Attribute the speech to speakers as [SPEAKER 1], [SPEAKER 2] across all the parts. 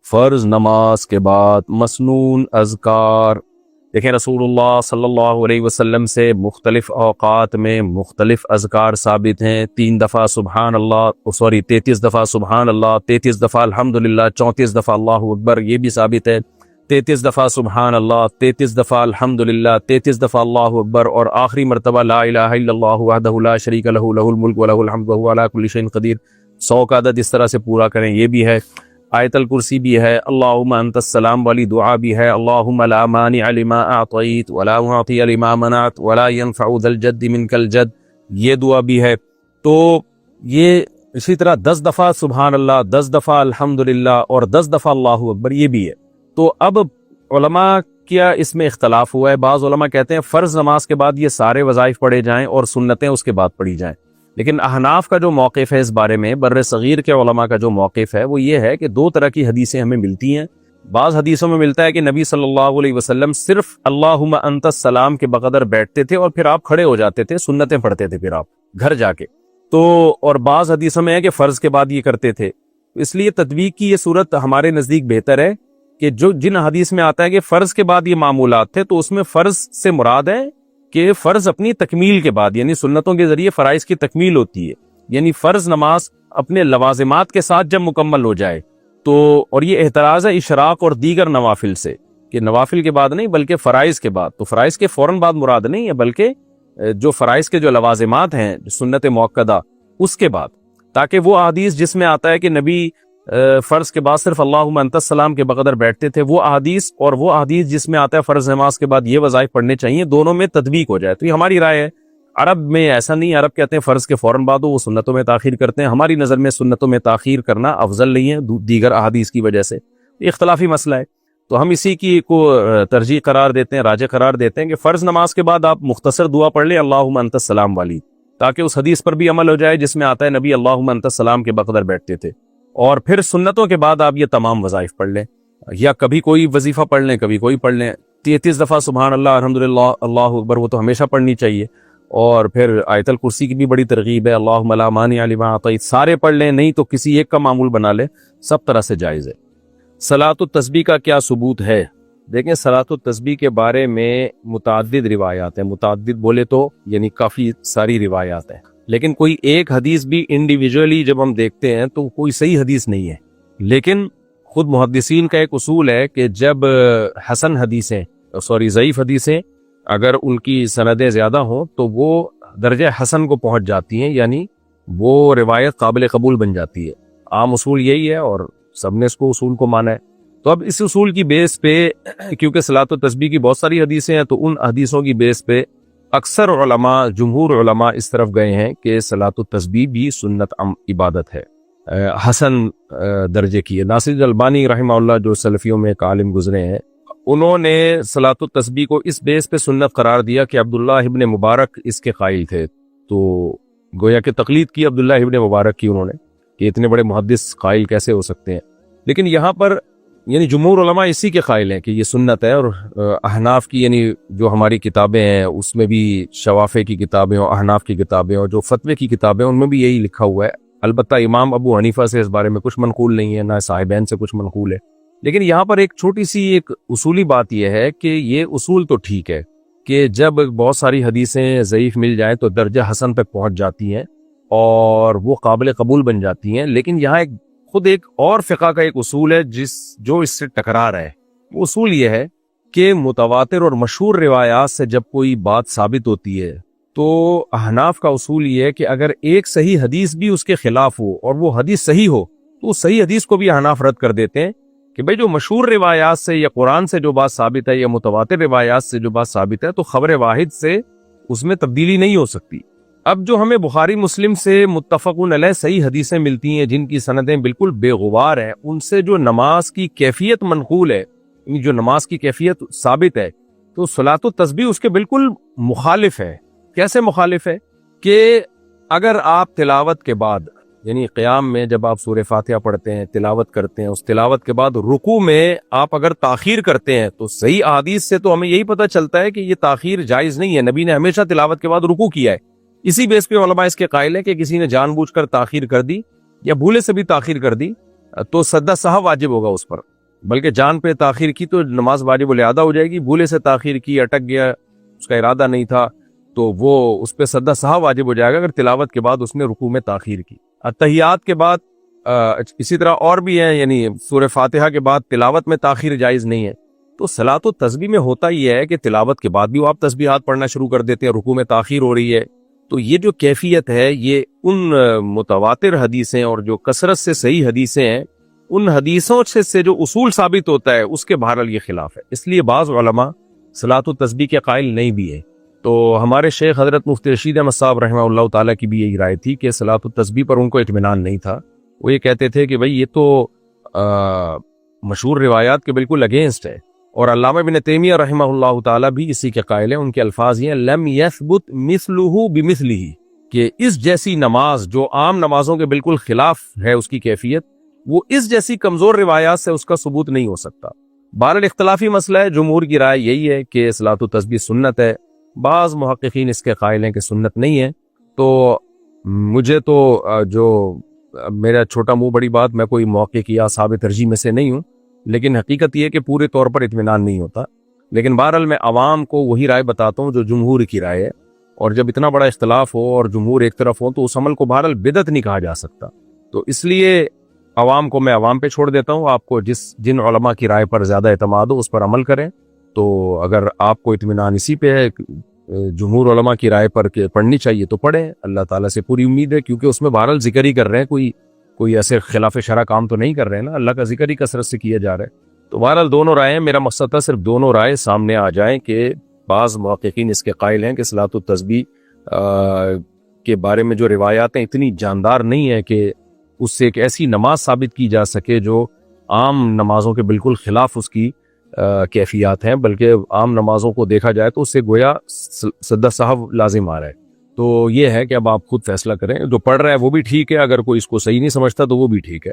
[SPEAKER 1] فرض نماز کے بعد مسنون اذکار. دیکھیں رسول اللہ صلی اللہ علیہ وسلم سے مختلف اوقات میں مختلف اذکار ثابت ہیں. 3 دفعہ سبحان اللہ 33 دفعہ سبحان اللہ، 33 دفعہ الحمدللہ، 34 دفعہ اللہ اکبر، یہ بھی ثابت ہے. 33 دفعہ سبحان اللہ، 33 دفعہ الحمدللہ، 33 دفعہ اللہ اکبر، اور آخری مرتبہ لا الہ الا اللہ وحدہ لا شریک لہ لہ الملک ولہ الحمد وہو علی کل شیء قدیر. 100 کا عدد اس طرح سے پورا کریں، یہ بھی ہے. آیت الکرسی بھی ہے، اللہم انت السلام والی دعا بھی ہے، اللہم لا مانع لما اعطیت ولا معطی لما منعت ولا ينفع ذا الجد منک الجد، یہ دعا بھی ہے. تو یہ اسی طرح 10 دفعہ سبحان اللہ، 10 دفعہ الحمدللہ اور 10 دفعہ اللہ اکبر، یہ بھی ہے. تو اب علماء کیا اس میں اختلاف ہوا ہے. بعض علماء کہتے ہیں فرض نماز کے بعد یہ سارے وظائف پڑھے جائیں اور سنتیں اس کے بعد پڑھی جائیں. لیکن احناف کا جو موقف ہے اس بارے میں، بر صغیر کے علماء کا جو موقف ہے وہ یہ ہے کہ 2 طرح کی حدیثیں ہمیں ملتی ہیں. بعض حدیثوں میں ملتا ہے کہ نبی صلی اللہ علیہ وسلم صرف اللہم انت السلام کے بقدر بیٹھتے تھے اور پھر آپ کھڑے ہو جاتے تھے، سنتیں پڑھتے تھے پھر آپ گھر جا کے. تو اور بعض حدیثوں میں ہے کہ فرض کے بعد یہ کرتے تھے. اس لیے تطبیق کی یہ صورت ہمارے نزدیک بہتر ہے کہ جن حدیث میں آتا ہے کہ فرض کے بعد یہ معمولات تھے، تو اس میں فرض سے مراد ہے کہ فرض اپنی تکمیل کے بعد، یعنی سنتوں کے ذریعے فرائض کی تکمیل ہوتی ہے. یعنی فرض نماز اپنے لوازمات کے ساتھ جب مکمل ہو جائے تو، اور یہ احتراز ہے اشراق اور دیگر نوافل سے، کہ نوافل کے بعد نہیں بلکہ فرائض کے بعد. تو فرائض کے فوراً بعد مراد نہیں ہے، بلکہ جو فرائض کے جو لوازمات ہیں سنت موقدہ اس کے بعد. تاکہ وہ احادیث جس میں آتا ہے کہ نبی فرض کے بعد صرف اللہم انت السلام کے بقدر بیٹھتے تھے، وہ احادیث اور وہ احادیث جس میں آتا ہے فرض نماز کے بعد یہ وظائف پڑھنے چاہیے، دونوں میں تطبیق ہو جائے. تو یہ ہماری رائے ہے. عرب میں ایسا نہیں، عرب کہتے ہیں فرض کے فوراً بعد وہ سنتوں میں تاخیر کرتے ہیں. ہماری نظر میں سنتوں میں تاخیر کرنا افضل نہیں ہے دیگر احادیث کی وجہ سے. اختلافی مسئلہ ہے، تو ہم اسی کی کو ترجیح قرار دیتے ہیں، راجح قرار دیتے ہیں کہ فرض نماز کے بعد آپ مختصر دعا پڑھ لیں اللہم انت السلام والی، تاکہ اس حدیث پر بھی عمل ہو جائے جس میں آتا ہے نبی اللہم انت السلام کے بقدر بیٹھتے تھے. اور پھر سنتوں کے بعد آپ یہ تمام وظائف پڑھ لیں، یا کبھی کوئی وظیفہ پڑھ لیں، کبھی کوئی پڑھ لیں. 33 دفعہ سبحان اللہ الحمدللہ اللہ اکبر وہ تو ہمیشہ پڑھنی چاہیے. اور پھر آیت الکرسی کی بھی بڑی ترغیب ہے، اللہم لا مانع لما اعطیت، سارے پڑھ لیں، نہیں تو کسی ایک کا معمول بنا لیں، سب طرح سے جائز ہے. صلاۃ التسبیح کا کیا ثبوت ہے؟ دیکھیں صلاۃ التسبیح کے بارے میں متعدد روایات ہیں. متعدد بولے تو یعنی کافی ساری روایات ہیں، لیکن کوئی ایک حدیث بھی انڈیویجولی جب ہم دیکھتے ہیں تو کوئی صحیح حدیث نہیں ہے. لیکن خود محدثین کا ایک اصول ہے کہ جب حسن حدیثیں ضعیف حدیثیں اگر ان کی سندیں زیادہ ہوں تو وہ درجہ حسن کو پہنچ جاتی ہیں، یعنی وہ روایت قابل قبول بن جاتی ہے. عام اصول یہی ہے اور سب نے اس کو اصول کو مانا ہے. تو اب اس اصول کی بیس پہ، کیونکہ صلاۃ التسبیح کی بہت ساری حدیثیں ہیں، تو ان حدیثوں کی بیس پہ اکثر علماء، جمہور علماء اس طرف گئے ہیں کہ صلاۃ التسبیح بھی سنت عبادت ہے، حسن درجے کی ہے. ناصر البانی رحمہ اللہ جو سلفیوں میں ایک عالم گزرے ہیں، انہوں نے صلاۃ التسبیح کو اس بیس پہ سنت قرار دیا کہ عبداللہ ابن مبارک اس کے قائل تھے. تو گویا کہ تقلید کی عبداللہ ابن مبارک کی انہوں نے، کہ اتنے بڑے محدث قائل کیسے ہو سکتے ہیں. لیکن یہاں پر یعنی جمہور علماء اسی کے قائل ہیں کہ یہ سنت ہے. اور احناف کی یعنی جو ہماری کتابیں ہیں اس میں بھی شوافع کی کتابیں اور احناف کی کتابیں اور جو فتوے کی کتابیں ان میں بھی یہی لکھا ہوا ہے. البتہ امام ابو حنیفہ سے اس بارے میں کچھ منقول نہیں ہے، نہ صاحبین سے کچھ منقول ہے. لیکن یہاں پر ایک چھوٹی سی ایک اصولی بات یہ ہے کہ یہ اصول تو ٹھیک ہے کہ جب بہت ساری حدیثیں ضعیف مل جائیں تو درجہ حسن تک پہنچ جاتی ہیں اور وہ قابل قبول بن جاتی ہیں. لیکن یہاں خود ایک اور فقہ کا ایک اصول ہے جو اس سے ٹکرا رہا ہے. وہ اصول یہ ہے کہ متواتر اور مشہور روایات سے جب کوئی بات ثابت ہوتی ہے تو احناف کا اصول یہ ہے کہ اگر ایک صحیح حدیث بھی اس کے خلاف ہو اور وہ حدیث صحیح ہو تو اس صحیح حدیث کو بھی احناف رد کر دیتے ہیں کہ بھئی جو مشہور روایات سے یا قرآن سے جو بات ثابت ہے یا متواتر روایات سے جو بات ثابت ہے تو خبر واحد سے اس میں تبدیلی نہیں ہو سکتی. اب جو ہمیں بخاری مسلم سے متفقون علیہ صحیح حدیثیں ملتی ہیں جن کی سندیں بالکل بے غبار ہیں، ان سے جو نماز کی کیفیت منقول ہے، جو نماز کی کیفیت ثابت ہے، تو صلاۃ التسبیح اس کے بالکل مخالف ہے. کیسے مخالف ہے؟ کہ اگر آپ تلاوت کے بعد یعنی قیام میں جب آپ سورہ فاتحہ پڑھتے ہیں، تلاوت کرتے ہیں، اس تلاوت کے بعد رکوع میں آپ اگر تاخیر کرتے ہیں تو صحیح احادیث سے تو ہمیں یہی پتہ چلتا ہے کہ یہ تاخیر جائز نہیں ہے. نبی نے ہمیشہ تلاوت کے بعد رکوع کیا ہے. اسی بیس پہ علماء اس کے قائل ہے کہ کسی نے جان بوجھ کر تاخیر کر دی یا بھولے سے بھی تاخیر کر دی تو سجدہ سہو واجب ہوگا اس پر. بلکہ جان پہ تاخیر کی تو نماز واجب الادا ہو جائے گی، بھولے سے تاخیر کی، اٹک گیا، اس کا ارادہ نہیں تھا، تو وہ اس پہ سجدہ سہو واجب ہو جائے گا اگر تلاوت کے بعد اس نے رکوع میں تاخیر کی۔ اتحیات کے بعد اسی طرح اور بھی ہیں، یعنی سورہ فاتحہ کے بعد تلاوت میں تاخیر جائز نہیں ہے۔ تو صلاۃ و تسبیح میں ہوتا یہ ہے کہ تلاوت کے بعد بھی آپ تسبیحات پڑھنا شروع کر دیتے ہیں، رکوع میں تاخیر ہو رہی ہے۔ تو یہ جو کیفیت ہے یہ ان متواتر حدیثیں اور جو کثرت سے صحیح حدیثیں ہیں، ان حدیثوں سے جو اصول ثابت ہوتا ہے اس کے بہرحال یہ خلاف ہے۔ اس لیے بعض علماء صلاۃ و تسبیح کے قائل نہیں بھی ہیں۔ تو ہمارے شیخ حضرت مفتی رشید احمد صاحب رحمہ اللہ تعالیٰ کی بھی یہی رائے تھی کہ صلاۃ و تسبیح پر ان کو اطمینان نہیں تھا۔ وہ یہ کہتے تھے کہ بھئی یہ تو مشہور روایات کے بالکل اگینسٹ ہے، اور علامہ ابن تیمیہ رحمہ اللہ تعالیٰ بھی اسی کے قائل ہیں۔ ان کے الفاظ یہ ہیں لم یثبت مثلہ بمثلہ، کہ اس جیسی نماز جو عام نمازوں کے بالکل خلاف ہے اس کی کیفیت، وہ اس جیسی کمزور روایات سے اس کا ثبوت نہیں ہو سکتا۔ بہرحال اختلافی مسئلہ ہے، جمہور کی رائے یہی ہے کہ صلاۃ و تسبیح سنت ہے، بعض محققین اس کے قائل ہیں کہ سنت نہیں ہے۔ تو مجھے تو جو میرا چھوٹا منہ بڑی بات، میں کوئی محقق یا صاحب ترجیح میں سے نہیں ہوں، لیکن حقیقت یہ ہے کہ پورے طور پر اطمینان نہیں ہوتا۔ لیکن بہرحال میں عوام کو وہی رائے بتاتا ہوں جو جمہور کی رائے ہے، اور جب اتنا بڑا اختلاف ہو اور جمہور ایک طرف ہو تو اس عمل کو بہرحال بدعت نہیں کہا جا سکتا۔ تو اس لیے عوام کو میں عوام پہ چھوڑ دیتا ہوں، آپ کو جن علماء کی رائے پر زیادہ اعتماد ہو اس پر عمل کریں۔ تو اگر آپ کو اطمینان اسی پہ ہے جمہور علماء کی رائے پر کہ پڑھنی چاہیے تو پڑھیں، اللہ تعالیٰ سے پوری امید ہے، کیونکہ اس میں بہرحال ذکر ہی کر رہے ہیں، کوئی ایسے خلاف شرع کام تو نہیں کر رہے ہیں نا، اللہ کا ذکر ہی کثرت سے کیا جا رہا ہے۔ تو بہرحال دونوں رائے ہیں، میرا مقصد تھا صرف دونوں رائے سامنے آ جائیں کہ بعض محققین اس کے قائل ہیں کہ صلاۃ التسبیح کے بارے میں جو روایات ہیں اتنی جاندار نہیں ہے کہ اس سے ایک ایسی نماز ثابت کی جا سکے جو عام نمازوں کے بالکل خلاف اس کی کیفیات ہیں، بلکہ عام نمازوں کو دیکھا جائے تو اس سے گویا سجدہ سہو لازم آ رہا ہے۔ تو یہ ہے کہ اب آپ خود فیصلہ کریں، جو پڑھ رہا ہے وہ بھی ٹھیک ہے، اگر کوئی اس کو صحیح نہیں سمجھتا تو وہ بھی ٹھیک ہے۔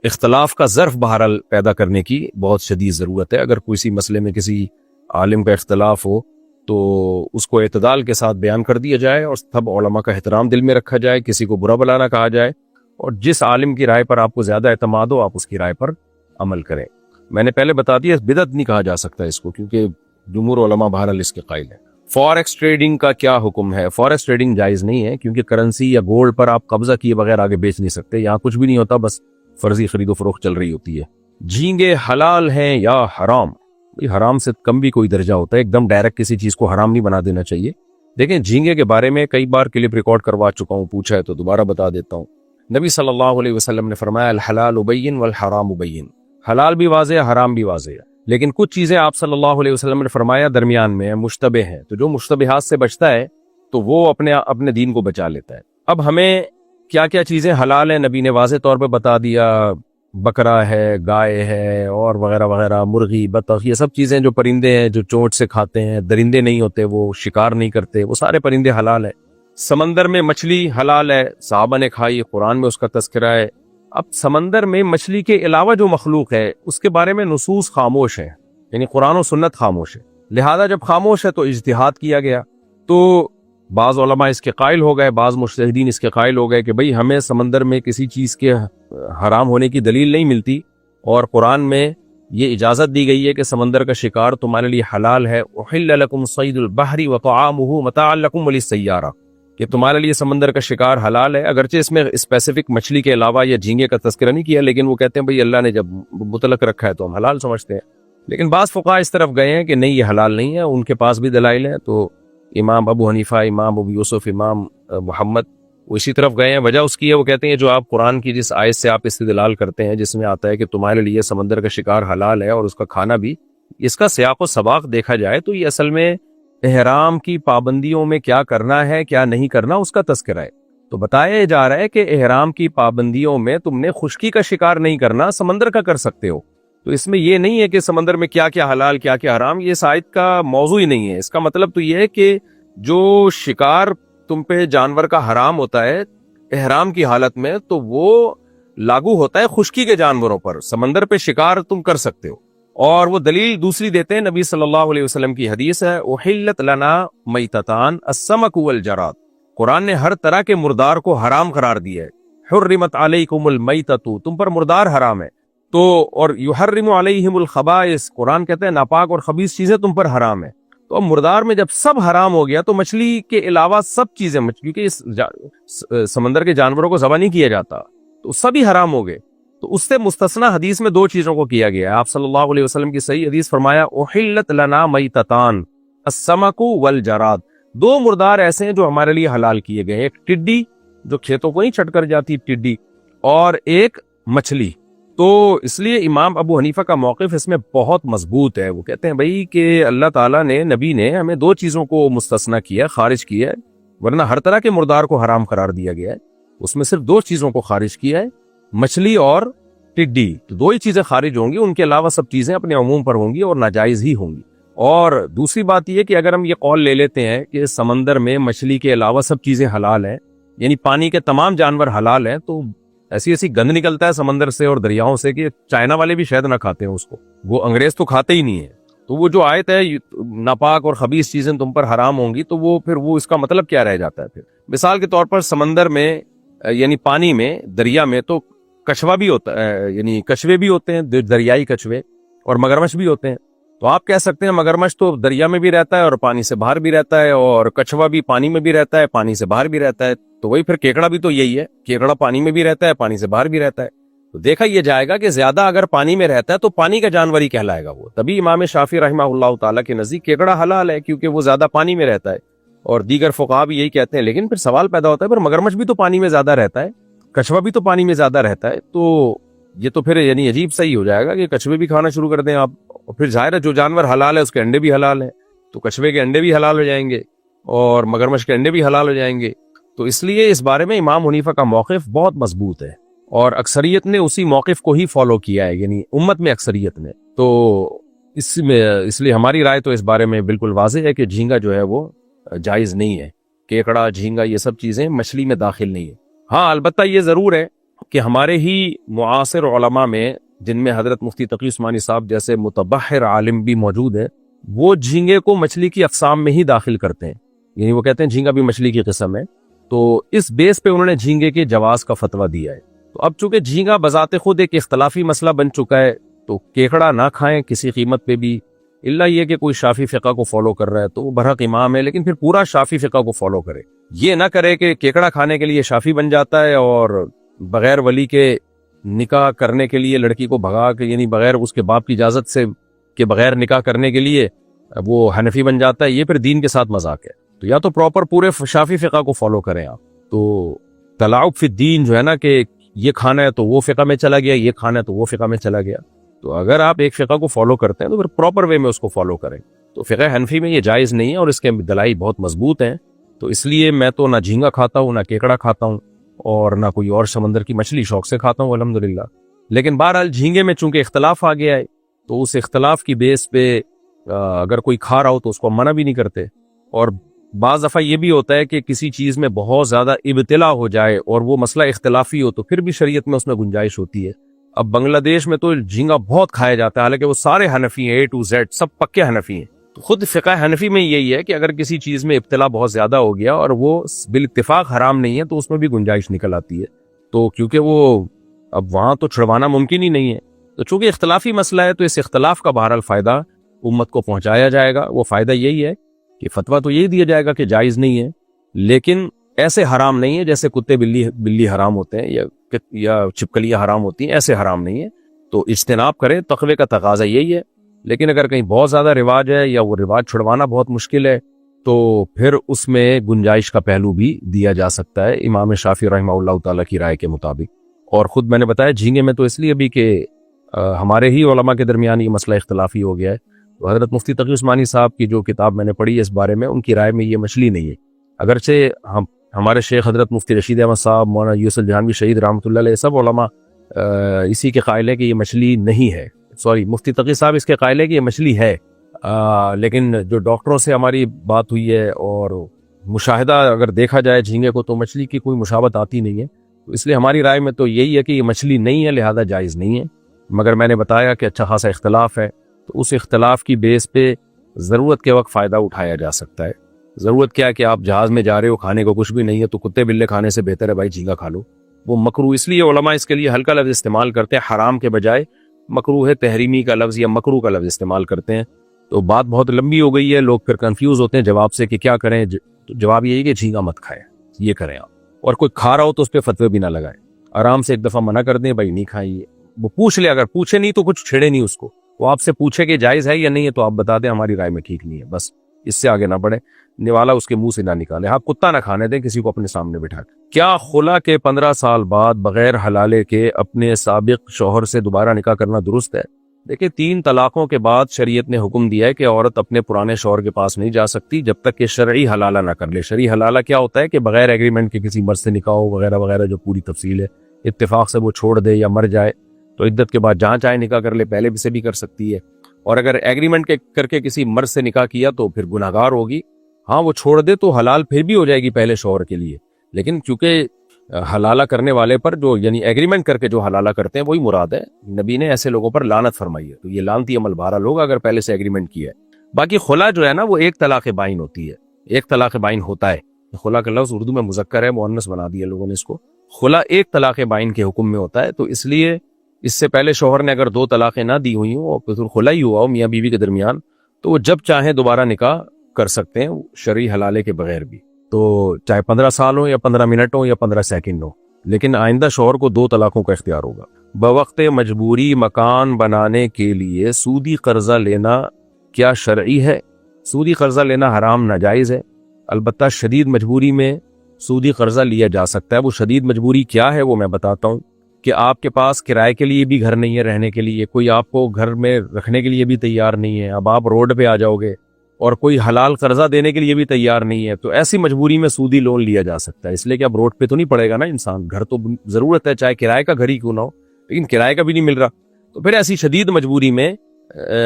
[SPEAKER 1] اختلاف کا ظرف بہرحال پیدا کرنے کی بہت شدید ضرورت ہے۔ اگر کسی مسئلے میں کسی عالم کا اختلاف ہو تو اس کو اعتدال کے ساتھ بیان کر دیا جائے اور سب علماء کا احترام دل میں رکھا جائے، کسی کو برا بلا نہ کہا جائے، اور جس عالم کی رائے پر آپ کو زیادہ اعتماد ہو آپ اس کی رائے پر عمل کریں۔ میں نے پہلے بتا دیا بدعت نہیں کہا جا سکتا اس کو، کیونکہ جمہور علماء بہرحال اس کے قائل ہیں۔ فوریکس ٹریڈنگ کا کیا حکم ہے؟ فوریکس ٹریڈنگ جائز نہیں ہے، کیونکہ کرنسی یا گولڈ پر آپ قبضہ کیے بغیر آگے بیچ نہیں سکتے، یہاں کچھ بھی نہیں ہوتا، بس فرضی خرید و فروخت چل رہی ہوتی ہے۔ جھینگے حلال ہیں یا حرام؟ حرام سے کم بھی کوئی درجہ ہوتا ہے، ایک دم ڈائریکٹ کسی چیز کو حرام نہیں بنا دینا چاہیے۔ دیکھیں جھینگے کے بارے میں کئی بار کلپ ریکارڈ کروا چکا ہوں، پوچھا ہے تو دوبارہ بتا دیتا ہوں۔ نبی صلی اللہ علیہ وسلم نے فرمایا الحلال بین والحرام بین، حلال بھی واضح ہے، حرام بھی واضح ہے، لیکن کچھ چیزیں آپ صلی اللہ علیہ وسلم نے فرمایا درمیان میں ہیں، مشتبہ ہیں، تو جو مشتبہات سے بچتا ہے تو وہ اپنے دین کو بچا لیتا ہے۔ اب ہمیں کیا کیا چیزیں حلال ہیں نبی نے واضح طور پہ بتا دیا، بکرا ہے، گائے ہے، اور وغیرہ وغیرہ، مرغی، بطخ، یہ سب چیزیں جو پرندے ہیں جو چونچ سے کھاتے ہیں، درندے نہیں ہوتے، وہ شکار نہیں کرتے، وہ سارے پرندے حلال ہیں۔ سمندر میں مچھلی حلال ہے، صحابہ نے کھائی، قرآن میں اس کا تذکرہ ہے۔ اب سمندر میں مچھلی کے علاوہ جو مخلوق ہے اس کے بارے میں نصوص خاموش ہیں، یعنی قرآن و سنت خاموش ہے، لہذا جب خاموش ہے تو اجتہاد کیا گیا۔ تو بعض علماء اس کے قائل ہو گئے، بعض مجتہدین اس کے قائل ہو گئے کہ بھئی ہمیں سمندر میں کسی چیز کے حرام ہونے کی دلیل نہیں ملتی، اور قرآن میں یہ اجازت دی گئی ہے کہ سمندر کا شکار تمہارے لیے حلال ہے، احل لکم صید البحر وطعامہ متاعا لکم وللسیارہ، کہ تمہارے لیے سمندر کا شکار حلال ہے۔ اگرچہ اس میں اسپیسیفک مچھلی کے علاوہ یا جھینگے کا تذکرہ نہیں کیا، لیکن وہ کہتے ہیں بھئی اللہ نے جب مطلق رکھا ہے تو ہم حلال سمجھتے ہیں۔ لیکن بعض فقہاء اس طرف گئے ہیں کہ نہیں یہ حلال نہیں ہے، ان کے پاس بھی دلائل ہیں، تو امام ابو حنیفہ، امام ابو یوسف، امام محمد وہ اسی طرف گئے ہیں۔ وجہ اس کی ہے، وہ کہتے ہیں جو آپ قرآن کی جس آیت سے آپ استدلال کرتے ہیں جس میں آتا ہے کہ تمہارے لیے سمندر کا شکار حلال ہے اور اس کا کھانا بھی، اس کا سیاق و سباق دیکھا جائے تو یہ اصل میں احرام کی پابندیوں میں کیا کرنا ہے کیا نہیں کرنا اس کا تذکرہ ہے۔ تو بتایا جا رہا ہے کہ احرام کی پابندیوں میں تم نے خشکی کا شکار نہیں کرنا، سمندر کا کر سکتے ہو۔ تو اس میں یہ نہیں ہے کہ سمندر میں کیا کیا حلال کیا کیا حرام، یہ اس آیت کا موضوع ہی نہیں ہے۔ اس کا مطلب تو یہ ہے کہ جو شکار تم پہ جانور کا حرام ہوتا ہے احرام کی حالت میں تو وہ لاگو ہوتا ہے خشکی کے جانوروں پر، سمندر پہ شکار تم کر سکتے ہو۔ اور وہ دلیل دوسری دیتے ہیں، نبی صلی اللہ علیہ وسلم کی حدیث ہے احلت لنا میتتان السمک والجراد، قرآن نے ہر طرح کے مردار کو حرام قرار دیا ہے۔ حرمت علیکم المیتۃ، تم پر مردار حرام ہے، تو اور یحرم علیہم الخبائث، قرآن کہتے ہیں ناپاک اور خبیث چیزیں تم پر حرام ہے. تو اب مردار میں جب سب حرام ہو گیا تو مچھلی کے علاوہ سب چیزیں، کیونکہ اس سمندر کے جانوروں کو ذبح نہیں کیا جاتا تو سبھی حرام ہو گئے. تو اس سے مستثنا حدیث میں دو چیزوں کو کیا گیا ہے. آپ صلی اللہ علیہ وسلم کی صحیح حدیث فرمایا احلت لنا میتتان السمک والجراد، دو مردار ایسے ہیں جو ہمارے لیے حلال کیے گئے، ایک ٹڈی جو کھیتوں کو نہیں چٹ کر جاتی ٹڈی، اور ایک مچھلی. تو اس لیے امام ابو حنیفہ کا موقف اس میں بہت مضبوط ہے. وہ کہتے ہیں بھائی کہ اللہ تعالیٰ نے، نبی نے ہمیں دو چیزوں کو مستثنا کیا، خارج کیا ہے، ورنہ ہر طرح کے مردار کو حرام قرار دیا گیا ہے. اس میں صرف دو چیزوں کو خارج کیا ہے، مچھلی اور ٹڈی. تو دو ہی چیزیں خارج ہوں گی، ان کے علاوہ سب چیزیں اپنے عموم پر ہوں گی اور ناجائز ہی ہوں گی. اور دوسری بات یہ کہ اگر ہم یہ قول لے لیتے ہیں کہ سمندر میں مچھلی کے علاوہ سب چیزیں حلال ہیں، یعنی پانی کے تمام جانور حلال ہیں، تو ایسی گند نکلتا ہے سمندر سے اور دریاؤں سے کہ چائنا والے بھی شاید نہ کھاتے ہیں اس کو، وہ انگریز تو کھاتے ہی نہیں ہیں. تو وہ جو آیت ہے ناپاک اور خبیث چیزیں تم پر حرام ہوں گی، تو وہ پھر وہ اس کا مطلب کیا رہ جاتا ہے؟ پھر مثال کے طور پر سمندر میں یعنی پانی میں، دریا میں تو کچھوا بھی ہوتا ہے، یعنی کچھوے بھی ہوتے ہیں، دریائی کچھوے، اور مگرمچھ بھی ہوتے ہیں. تو آپ کہہ سکتے ہیں مگرمچھ تو دریا میں بھی رہتا ہے اور پانی سے باہر بھی رہتا ہے، اور کچھوا بھی پانی میں بھی رہتا ہے، پانی سے باہر بھی رہتا ہے. تو وہی پھر کیکڑا بھی تو یہی ہے، کیکڑا پانی میں بھی رہتا ہے، پانی سے باہر بھی رہتا ہے. تو دیکھا یہ جائے گا کہ زیادہ اگر پانی میں رہتا ہے تو پانی کا جانور ہی کہلائے گا وہ. تبھی امام شافعی رحمہ اللہ تعالیٰ کے نزدیک کیکڑا حلال ہے، کیونکہ وہ زیادہ پانی میں رہتا ہے. اور دیگر فقہا بھی یہی کہتے ہیں. لیکن پھر سوال پیدا ہوتا ہے پھر مگرمچھ بھی تو پانی میں زیادہ رہتا ہے، کچھوا بھی تو پانی میں زیادہ رہتا ہے، تو یہ تو پھر یعنی عجیب صحیح ہو جائے گا کہ کچھوے بھی کھانا شروع کر دیں آپ. اور پھر ظاہر ہے جو جانور حلال ہے اس کے انڈے بھی حلال ہیں، تو کچھوے کے انڈے بھی حلال ہو جائیں گے اور مگرمچھ کے انڈے بھی حلال ہو جائیں گے. تو اس لیے اس بارے میں امام حنیفہ کا موقف بہت مضبوط ہے، اور اکثریت نے اسی موقف کو ہی فالو کیا ہے، یعنی امت میں اکثریت نے. تو اس لیے ہماری رائے تو اس بارے میں بالکل واضح ہے کہ جھینگا جو ہے وہ جائز نہیں ہے. کیکڑا، جھینگا، یہ سب چیزیں مچھلی میں داخل نہیں ہے. ہاں البتہ یہ ضرور ہے کہ ہمارے ہی معاصر علماء میں، جن میں حضرت مفتی تقی عثمانی صاحب جیسے متبحر عالم بھی موجود ہے، وہ جھینگے کو مچھلی کی اقسام میں ہی داخل کرتے ہیں. یعنی وہ کہتے ہیں جھینگا بھی مچھلی کی قسم ہے. تو اس بیس پہ انہوں نے جھینگے کے جواز کا فتویٰ دیا ہے. تو اب چونکہ جھینگا بذات خود ایک اختلافی مسئلہ بن چکا ہے، تو کیکڑا نہ کھائیں کسی قیمت پہ بھی، الا یہ کہ کوئی شافعی فقہ کو فالو کر رہا ہے تو وہ برحق امام ہے، لیکن پھر پورا شافعی فقہ کو فالو کرے. یہ نہ کرے کہ کیکڑا کھانے کے لیے شافعی بن جاتا ہے اور بغیر ولی کے نکاح کرنے کے لیے لڑکی کو بھگا کے، یعنی بغیر اس کے باپ کی اجازت سے کہ بغیر نکاح کرنے کے لیے وہ حنفی بن جاتا ہے. یہ پھر دین کے ساتھ مذاق ہے. تو یا تو پراپر پورے شافعی فقہ کو فالو کریں آپ. تو تلاعب فی الدین جو ہے نا کہ یہ کھانا ہے تو وہ فقہ میں چلا گیا، یہ کھانا ہے تو وہ فقہ میں چلا گیا. تو اگر آپ ایک فقہ کو فالو کرتے ہیں تو پھر پراپر وے میں اس کو فالو کریں. تو فقہ حنفی میں یہ جائز نہیں ہے اور اس کے دلائل بہت مضبوط ہیں. تو اس لیے میں تو نہ جھینگا کھاتا ہوں، نہ کیکڑا کھاتا ہوں، اور نہ کوئی اور سمندر کی مچھلی شوق سے کھاتا ہوں الحمدللہ. لیکن بہرحال جھینگے میں چونکہ اختلاف آ گیا ہے تو اس اختلاف کی بیس پہ اگر کوئی کھا رہا ہو تو اس کو منع بھی نہیں کرتے. اور بعض دفعہ یہ بھی ہوتا ہے کہ کسی چیز میں بہت زیادہ ابتلا ہو جائے اور وہ مسئلہ اختلافی ہو تو پھر بھی شریعت میں اس میں گنجائش ہوتی ہے. اب بنگلہ دیش میں تو جھینگا بہت کھایا جاتا ہے، حالانکہ وہ سارے حنفی ہیں، A to Z سب پکے حنفی ہیں. تو خود فقہ حنفی میں یہی ہے کہ اگر کسی چیز میں ابتلا بہت زیادہ ہو گیا اور وہ بالاتفاق حرام نہیں ہے تو اس میں بھی گنجائش نکل آتی ہے. تو کیونکہ وہ اب وہاں تو چھڑوانا ممکن ہی نہیں ہے، تو چونکہ اختلافی مسئلہ ہے تو اس اختلاف کا بہرحال فائدہ امت کو پہنچایا جائے گا. وہ فائدہ یہی ہے کہ فتویٰ تو یہی دیا جائے گا کہ جائز نہیں ہے، لیکن ایسے حرام نہیں ہے جیسے کتے بلی حرام ہوتے ہیں یا چھپکلیاں حرام ہوتی ہیں، ایسے حرام نہیں ہے. تو اجتناب کریں، تقوی کا تقاضا یہی ہے. لیکن اگر کہیں بہت زیادہ رواج ہے یا وہ رواج چھڑوانا بہت مشکل ہے تو پھر اس میں گنجائش کا پہلو بھی دیا جا سکتا ہے امام شافعی رحمہ اللہ تعالیٰ کی رائے کے مطابق. اور خود میں نے بتایا جھینگے میں تو اس لیے بھی کہ ہمارے ہی علماء کے درمیان یہ مسئلہ اختلافی ہو گیا ہے. تو حضرت مفتی تقی عثمانی صاحب کی جو کتاب میں نے پڑھی ہے اس بارے میں، ان کی رائے میں یہ مچھلی نہیں ہے. اگرچہ ہمارے شیخ حضرت مفتی رشید احمد صاحب، مولانا یوسف جہانوی شہید رحمۃ اللہ علیہ، سب علماء اسی کے قائل ہے کہ یہ مچھلی نہیں ہے. مفتی تقی صاحب اس کے قائل ہے کہ یہ مچھلی ہے، لیکن جو ڈاکٹروں سے ہماری بات ہوئی ہے اور مشاہدہ اگر دیکھا جائے جھینگے کو تو مچھلی کی کوئی مشابہت آتی نہیں ہے. تو اس لیے ہماری رائے میں تو یہی ہے کہ یہ مچھلی نہیں ہے، لہذا جائز نہیں ہے. مگر میں نے بتایا کہ اچھا خاصا اختلاف ہے، تو اس اختلاف کی بیس پہ ضرورت کے وقت فائدہ اٹھایا جا سکتا ہے. ضرورت کیا کہ آپ جہاز میں جا رہے ہو، کھانے کو کچھ بھی نہیں ہے تو کتے بلے کھانے سے بہتر ہے بھائی جھینگا کھا لو. وہ مکروہ، اس لیے علماء اس کے لیے ہلکا لفظ استعمال کرتے ہیں، حرام کے بجائے مکروہ تحریمی کا لفظ یا مکروہ کا لفظ استعمال کرتے ہیں. تو بات بہت لمبی ہو گئی ہے, لوگ پھر کنفیوز ہوتے ہیں جواب سے کہ کیا کریں. جواب یہی کہ جھینگا مت کھائیں, یہ کریں آپ. اور کوئی کھا رہا ہو تو اس پہ فتوے بھی نہ لگائیں, آرام سے ایک دفعہ منع کر دیں, بھائی نہیں کھائیے. وہ پوچھ لے, اگر پوچھے نہیں تو کچھ چھیڑے نہیں اس کو. وہ آپ سے پوچھے کہ جائز ہے یا نہیں ہے تو آپ بتا دیں ہماری رائے میں ٹھیک نہیں ہے, بس اس سے آگے نہ بڑھے. نوالا اس کے منہ سے نہ نکالے. ہاں, کتا نہ کھانے دیں کسی کو اپنے سامنے بٹھا کے. کیا خلا کے 15 سال بعد بغیر حلالے کے اپنے سابق شوہر سے دوبارہ نکاح کرنا درست ہے؟ دیکھیں, 3 طلاقوں کے بعد شریعت نے حکم دیا ہے کہ عورت اپنے پرانے شوہر کے پاس نہیں جا سکتی جب تک کہ شرعی حلالہ نہ کر لے. شرعی حلالہ کیا ہوتا ہے کہ بغیر ایگریمنٹ کے کسی مرد سے نکاح ہو وغیرہ وغیرہ, جو پوری تفصیل ہے. اتفاق سے وہ چھوڑ دے یا مر جائے تو عدت کے بعد جہاں چاہے نکاح کر لے, پہلے سے بھی کر سکتی ہے. اور اگر ایگریمنٹ کر کے کسی مرد سے نکاح کیا تو پھر گناہگار ہوگی. ہاں, وہ چھوڑ دے تو حلال پھر بھی ہو جائے گی پہلے شوہر کے لیے, لیکن چونکہ حلالہ کرنے والے پر جو یعنی ایگریمنٹ کر کے جو حلالہ کرتے ہیں وہی مراد ہے. نبی نے ایسے لوگوں پر لعنت فرمائی ہے, تو یہ لعنتی عمل بہرحال ہوگا اگر پہلے سے ایگریمنٹ کیا ہے. باقی خلا جو ہے نا وہ ایک طلاق بائن ہوتی ہے, ایک طلاق بائن ہوتا ہے. خلا کا لفظ اردو میں مذکر ہے, مؤنث بنا دیا لوگوں نے اس کو. خلا ایک طلاق بائن کے حکم میں ہوتا ہے, تو اس لیے اس سے پہلے شوہر نے اگر 2 طلاقیں نہ دی ہوئی ہوں اور پھر خلا ہی ہوا ہو میاں بیوی کے درمیان, تو وہ جب چاہیں دوبارہ نکاح کر سکتے ہیں شرعی حلالے کے بغیر بھی. تو چاہے 15 سال ہو یا 15 منٹ ہو یا 15 سیکنڈ ہو, لیکن آئندہ شوہر کو 2 طلاقوں کا اختیار ہوگا. بوقت مجبوری مکان بنانے کے لیے سودی قرضہ لینا کیا شرعی ہے؟ سودی قرضہ لینا حرام ناجائز ہے. البتہ شدید مجبوری میں سودی قرضہ لیا جا سکتا ہے. وہ شدید مجبوری کیا ہے وہ میں بتاتا ہوں. کہ آپ کے پاس کرائے کے لیے بھی گھر نہیں ہے, رہنے کے لیے کوئی آپ کو گھر میں رکھنے کے لیے بھی تیار نہیں ہے, اب آپ روڈ پہ آ جاؤ گے, اور کوئی حلال قرضہ دینے کے لیے بھی تیار نہیں ہے, تو ایسی مجبوری میں سودی لون لیا جا سکتا ہے. اس لیے کہ اب روڈ پہ تو نہیں پڑے گا نا انسان, گھر تو ضرورت ہے, چاہے کرائے کا گھر ہی کیوں نہ ہو, لیکن کرائے کا بھی نہیں مل رہا. تو پھر ایسی شدید مجبوری میں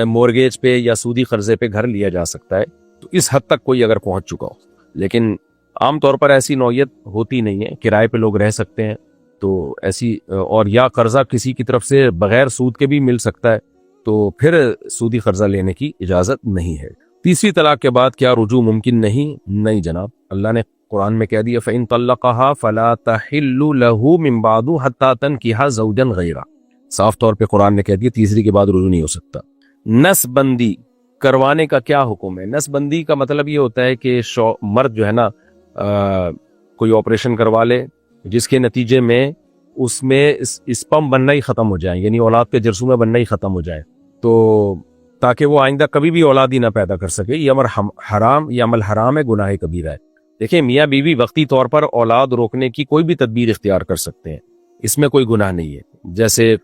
[SPEAKER 1] مورگیج پہ یا سودی قرضے پہ گھر لیا جا سکتا ہے. تو اس حد تک کوئی اگر پہنچ چکا ہو, لیکن عام طور پر ایسی نوعیت ہوتی نہیں ہے. کرائے پہ لوگ رہ سکتے ہیں, تو ایسی اور یا قرضہ کسی کی طرف سے بغیر سود کے بھی مل سکتا ہے, تو پھر سودی قرضہ لینے کی اجازت نہیں ہے. تیسری طلاق کے بعد کیا رجوع ممکن نہیں؟ نہیں جناب, اللہ نے قرآن میں کہہ دیا فَإِن طَلَّقَهَا فَلَا تَحِلُّ لَهُ مِن بَعْدُ حَتَّى تَنكِحَ زَوْجًا غَيْرَهُ. صاف طور پہ قرآن نے کہہ دیا تیسری کے بعد رجوع نہیں ہو سکتا. نس بندی کروانے کا کیا حکم ہے؟ نس بندی کا مطلب یہ ہوتا ہے کہ مرد جو ہے نا کوئی آپریشن کروا لے جس کے نتیجے میں اس میں اسپم بننا ہی ختم ہو جائے, یعنی اولاد کے جرثومے بننا ہی ختم ہو جائے, تو تاکہ وہ آئندہ کبھی بھی اولاد ہی نہ پیدا کر سکے. یہ عمل حرام ہے, گناہ کبیرہ ہے. دیکھیں, میاں بیوی وقتی طور پر اولاد روکنے کی کوئی بھی تدبیر اختیار کر سکتے ہیں, اس میں کوئی گناہ نہیں ہے. جیسے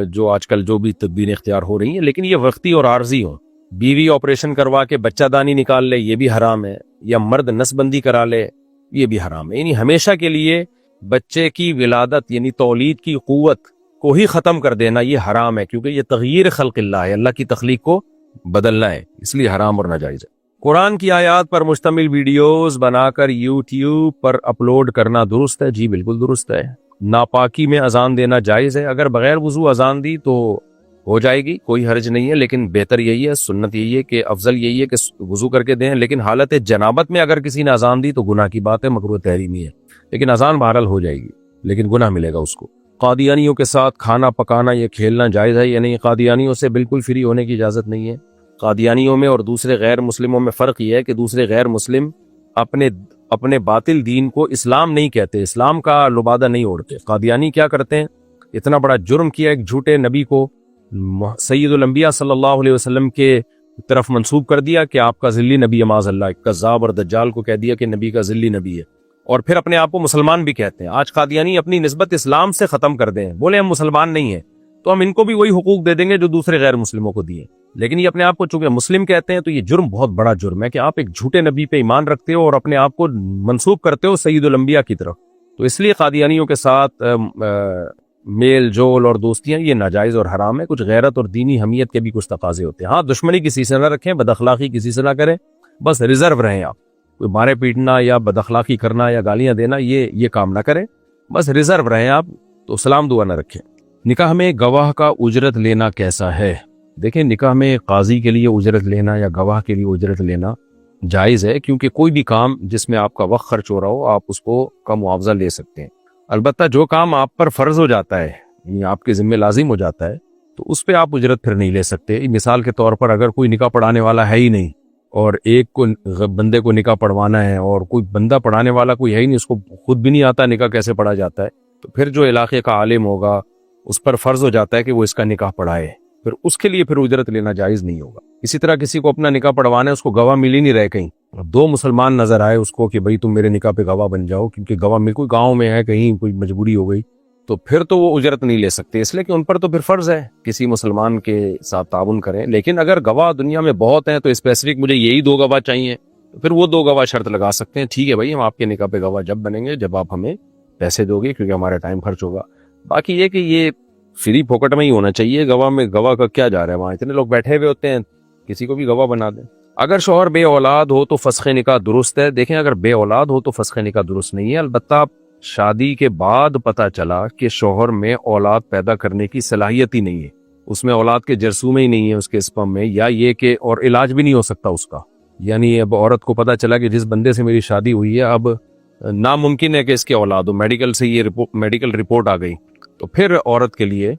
[SPEAKER 1] جو آج کل جو بھی تدبیریں اختیار ہو رہی ہیں, لیکن یہ وقتی اور عارضی ہوں. بیوی آپریشن کروا کے بچہ دانی نکال لے, یہ بھی حرام ہے, یا مرد نس بندی کرا لے, یہ بھی حرام ہے. یعنی ہمیشہ کے لیے بچے کی ولادت یعنی تولید کی قوت کو ہی ختم کر دینا یہ حرام ہے, کیونکہ یہ تغییر خلق اللہ ہے, اللہ کی تخلیق کو بدلنا ہے, اس لیے حرام اور ناجائز ہے. قرآن کی آیات پر مشتمل ویڈیوز بنا کر یوٹیوب پر اپلوڈ کرنا درست ہے؟ جی بالکل درست ہے. ناپاکی میں اذان دینا جائز ہے, اگر بغیر وضو اذان دی تو ہو جائے گی, کوئی حرج نہیں ہے, لیکن بہتر یہی ہے, سنت یہی ہے کہ افضل یہی ہے کہ وضو کر کے دیں. لیکن حالت جنابت میں اگر کسی نے اذان دی تو گناہ کی بات ہے, مکروہ تحریمی ہے, لیکن اذان بہرحال ہو جائے گی, لیکن گناہ ملے گا اس کو. قادیانیوں کے ساتھ کھانا پکانا یہ کھیلنا جائز ہے یا نہیں؟ قادیانیوں سے بالکل فری ہونے کی اجازت نہیں ہے. قادیانیوں میں اور دوسرے غیر مسلموں میں فرق یہ ہے کہ دوسرے غیر مسلم اپنے باطل دین کو اسلام نہیں کہتے, اسلام کا لبادہ نہیں اوڑھتے. قادیانی کیا کرتے ہیں, اتنا بڑا جرم کیا, ایک جھوٹے نبی کو سید الانبیاء صلی اللہ علیہ وسلم کے طرف منسوب کر دیا کہ آپ کا ذلی نبی ہے, معاذ اللہ. کذاب اور دجال کو کہہ دیا کہ نبی کا ذلی نبی ہے, اور پھر اپنے آپ کو مسلمان بھی کہتے ہیں. آج قادیانی اپنی نسبت اسلام سے ختم کر دیں, بولے ہم مسلمان نہیں ہیں, تو ہم ان کو بھی وہی حقوق دے دیں گے جو دوسرے غیر مسلموں کو دیے. لیکن یہ اپنے آپ کو چونکہ مسلم کہتے ہیں, تو یہ جرم بہت بڑا جرم ہے کہ آپ ایک جھوٹے نبی پہ ایمان رکھتے ہو اور اپنے آپ کو منسوب کرتے ہو سید الانبیاء کی طرف. تو اس لیے قادیانیوں کے ساتھ میل جول اور دوستیاں یہ ناجائز اور حرام ہے. کچھ غیرت اور دینی حمیت کے بھی کچھ تقاضے ہوتے ہیں. ہاں, دشمنی کسی سے نہ رکھیں, بد اخلاقی کسی سے نہ کریں, بس ریزرو رہیں. آپ کوئی مارے پیٹنا یا بد اخلاقی کرنا یا گالیاں دینا یہ کام نہ کریں, بس ریزرو رہیں آپ, تو سلام دعا نہ رکھیں. نکاح میں گواہ کا اجرت لینا کیسا ہے؟ دیکھیں, نکاح میں قاضی کے لیے اجرت لینا یا گواہ کے لیے اجرت لینا جائز ہے, کیونکہ کوئی بھی کام جس میں آپ کا وقت خرچ ہو رہا ہو آپ اس کو کا معاوضہ لے سکتے ہیں. البتہ جو کام آپ پر فرض ہو جاتا ہے, یعنی آپ کے ذمہ لازم ہو جاتا ہے, تو اس پہ آپ اجرت پھر نہیں لے سکتے. مثال کے طور پر اگر کوئی نکاح پڑھانے والا ہے ہی نہیں اور ایک کو بندے کو نکاح پڑھوانا ہے اور کوئی بندہ پڑھانے والا کوئی ہے ہی نہیں, اس کو خود بھی نہیں آتا نکاح کیسے پڑھا جاتا ہے, تو پھر جو علاقے کا عالم ہوگا اس پر فرض ہو جاتا ہے کہ وہ اس کا نکاح پڑھائے, پھر اس کے لیے پھر اجرت لینا جائز نہیں ہوگا. اسی طرح کسی کو اپنا نکاح پڑھوانا ہے, اس کو گواہ مل ہی نہیں رہے کہیں, 2 مسلمان نظر آئے اس کو کہ بھائی تم میرے نکاح پہ گواہ بن جاؤ, کیونکہ گواہ مل کوئی گاؤں میں ہے کہیں کوئی مجبوری ہو گئی, تو پھر تو وہ اجرت نہیں لے سکتے, اس لیے کہ ان پر تو پھر فرض ہے کسی مسلمان کے ساتھ تعاون کریں. لیکن اگر گواہ دنیا میں بہت ہیں تو اسپیسیفک مجھے یہی 2 گواہ چاہیے, تو پھر وہ 2 گواہ شرط لگا سکتے ہیں, ٹھیک ہے بھائی ہم آپ کے نکاح پہ گواہ جب بنیں گے جب آپ ہمیں پیسے دو گے, کیونکہ ہمارا ٹائم خرچ ہوگا. باقی یہ کہ یہ فری پھوکٹ میں ہی ہونا چاہیے, گواہ کا کیا جا رہا ہے, وہاں اتنے لوگ بیٹھے ہوئے ہوتے ہیں, کسی کو بھی گواہ بنا دیں. اگر شوہر بے اولاد ہو تو فسخ نکاح درست ہے. دیکھیں اگر بے اولاد ہو تو فسخ نکاح درست نہیں ہے, البتہ شادی کے بعد پتہ چلا کہ شوہر میں اولاد پیدا کرنے کی صلاحیت ہی نہیں ہے, اس میں اولاد کے جرثومے ہی نہیں ہے اس کے اسپم میں, یا یہ کہ اور علاج بھی نہیں ہو سکتا اس کا, یعنی اب عورت کو پتہ چلا کہ جس بندے سے میری شادی ہوئی ہے اب ناممکن ہے کہ اس کے اولاد ہو, میڈیکل سے یہ میڈیکل رپورٹ آ گئی, تو پھر عورت کے لیے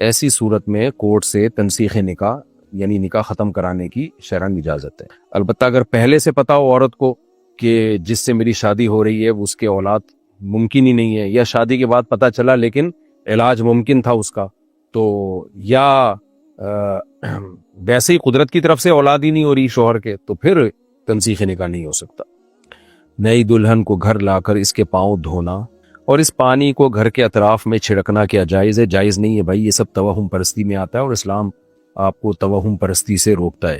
[SPEAKER 1] ایسی صورت میں کورٹ سے تنسیخ نکاح یعنی نکاح ختم کرانے کی شرعاً اجازت ہے. البتہ اگر پہلے سے پتا ہو عورت کو کہ جس سے میری شادی ہو رہی ہے اس کے اولاد ممکن ہی نہیں ہے, یا شادی کے بعد پتا چلا لیکن علاج ممکن تھا اس کا, تو یا ویسے ہی قدرت کی طرف سے اولاد ہی نہیں ہو رہی شوہر کے, تو پھر تنسیخ نکاح نہیں ہو سکتا. نئی دلہن کو گھر لا کر اس کے پاؤں دھونا اور اس پانی کو گھر کے اطراف میں چھڑکنا کیا جائز ہے؟ جائز نہیں ہے بھائی, یہ سب توہم پرستی میں آتا ہے اور اسلام آپ کو توہم پرستی سے روکتا ہے.